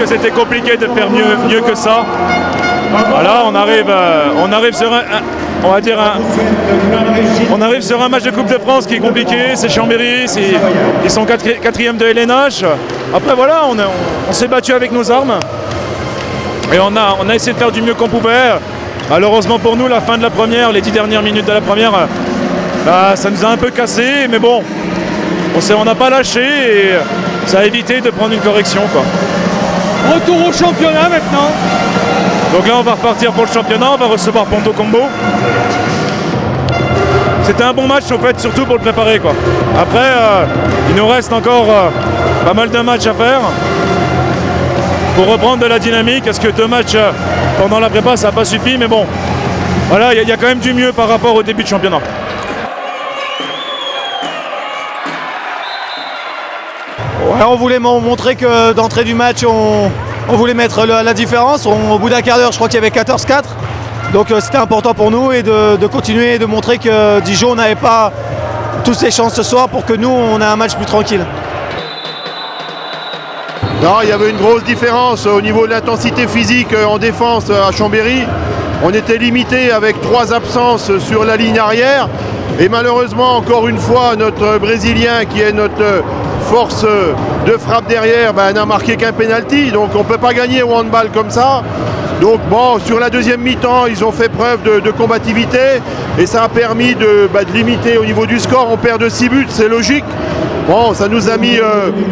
que c'était compliqué de faire mieux que ça. Voilà, on arrive sur on arrive sur un match de Coupe de France qui est compliqué, c'est Chambéry, ils sont quatrième de LNH. Après voilà, on s'est battu avec nos armes et on a essayé de faire du mieux qu'on pouvait. Malheureusement pour nous, la fin de la première, les 10 dernières minutes de la première, ça nous a un peu cassé, mais bon, on n'a pas lâché et ça a évité de prendre une correction, quoi. Retour au championnat maintenant. Donc là on va repartir pour le championnat, on va recevoir Ponto Combo. C'était un bon match au fait, surtout pour le préparer, quoi. Après, il nous reste encore pas mal de matchs à faire pour reprendre de la dynamique. Est-ce que 2 matchs pendant la prépa ça n'a pas suffi, mais bon, voilà, il y a quand même du mieux par rapport au début de championnat. Ouais, on voulait montrer que d'entrée du match, on voulait mettre la différence. Au bout d'un quart d'heure, je crois qu'il y avait 14-4. Donc c'était important pour nous et de continuer de montrer que Dijon n'avait pas toutes ses chances ce soir pour que nous, on ait un match plus tranquille. Non, il y avait une grosse différence au niveau de l'intensité physique en défense à Chambéry. On était limité avec 3 absences sur la ligne arrière. Et malheureusement, encore une fois, notre Brésilien, qui est notre force de frappe derrière, n'a marqué qu'un penalty. Donc on ne peut pas gagner au handball comme ça. Donc bon, sur la deuxième mi-temps, ils ont fait preuve de combativité. Et ça a permis de limiter au niveau du score. On perd de 6 buts, c'est logique. Bon, ça nous a mis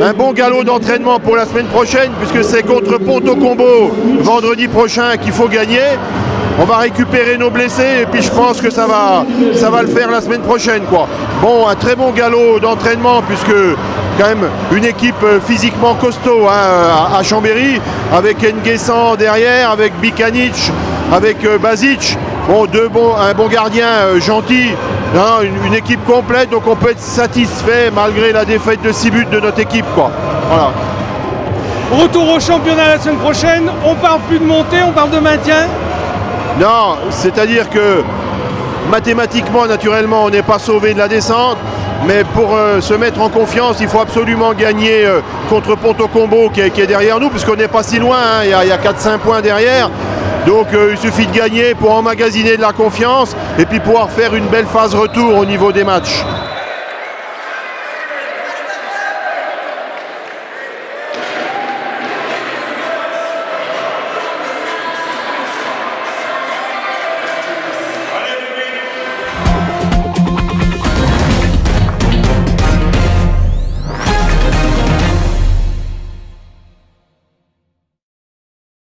un bon galop d'entraînement pour la semaine prochaine, puisque c'est contre Ponto Combo vendredi prochain qu'il faut gagner. On va récupérer nos blessés et puis je pense que ça va le faire la semaine prochaine, quoi. Bon, un très bon galop d'entraînement puisque quand même une équipe physiquement costaud à Chambéry, avec Nguessan derrière, avec Bikanic, avec Basic. Bon, un bon gardien gentil, hein, une équipe complète, donc on peut être satisfait malgré la défaite de 6 buts de notre équipe, quoi. Voilà. Retour au championnat la semaine prochaine, on parle plus de montée, on parle de maintien. Non, c'est-à-dire que mathématiquement, naturellement, on n'est pas sauvé de la descente, mais pour se mettre en confiance, il faut absolument gagner contre Ponto Combo qui est derrière nous, puisqu'on n'est pas si loin, hein, il y a 4-5 points derrière. Donc il suffit de gagner pour emmagasiner de la confiance et puis pouvoir faire une belle phase retour au niveau des matchs.